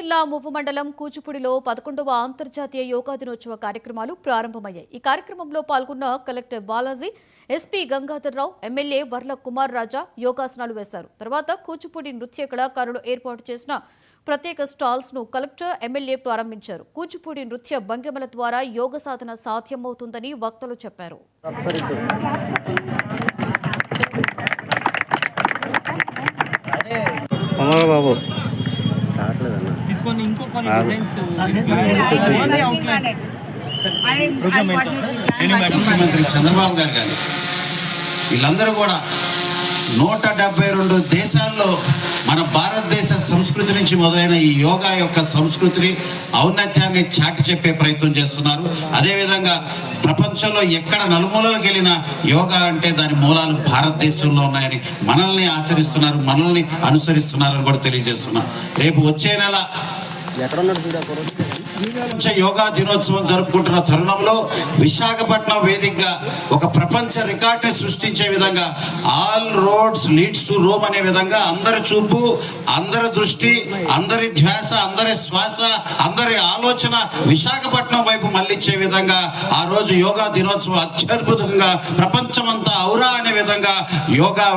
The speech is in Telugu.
జిల్లా మువ్వ మండలం కూచిపూడిలో 11వ అంతర్జాతీయ యోగా దినోత్సవ కార్యక్రమాలు ప్రారంభమయ్యాయి. ఈ కార్యక్రమంలో పాల్గొన్న collector Balaji, SP Gangadhar Rao, MLA Varla Kumar Raja యోగాసనాలు వేశారు. తర్వాత కూచిపూడి నృత్య కళాకారులు ఏర్పాటు చేసిన ప్రత్యేక స్టాల్స్ ను కలెక్టర్, ఎమ్మెల్యే ప్రారంభించారు. కూచిపూడి నృత్య భంగిమల ద్వారా యోగ సాధన సాధ్యమవుతుందని వక్తలు చెప్పారు. ముఖ్యమంత్రి చంద్రబాబు గారు కానీ వీళ్ళందరూ కూడా 172 దేశాల్లో మన భారతదేశ సంస్కృతి నుంచి మొదలైన ఈ యోగా యొక్క సంస్కృతిని, ఔన్నత్యాన్ని చాటి చెప్పే ప్రయత్నం చేస్తున్నారు. అదేవిధంగా ప్రపంచంలో ఎక్కడ నలుమూలలకు వెళ్ళిన యోగా అంటే దాని మూలాలు భారతదేశంలో ఉన్నాయని, మనల్ని ఆచరిస్తున్నారు, మనల్ని అనుసరిస్తున్నారని కూడా తెలియజేస్తున్నారు. రేపు వచ్చే నెల యోగా దినోత్సవం జరుపుకుంటున్న తరుణంలో విశాఖపట్నం వేదికగా ఒక ప్రపంచ రికార్డుని సృష్టించే విధంగా all roads leads to Rome అనే విధంగా అందరి చూపు, అందరి దృష్టి, అందరి ధ్యాస, అందరి శ్వాస, అందరి ఆలోచన విశాఖపట్నం వైపు మళ్ళించే విధంగా ఆ రోజు యోగా దినోత్సవం అత్యద్భుతంగా ప్రపంచమంతా ఔరా అనే విధంగా యోగా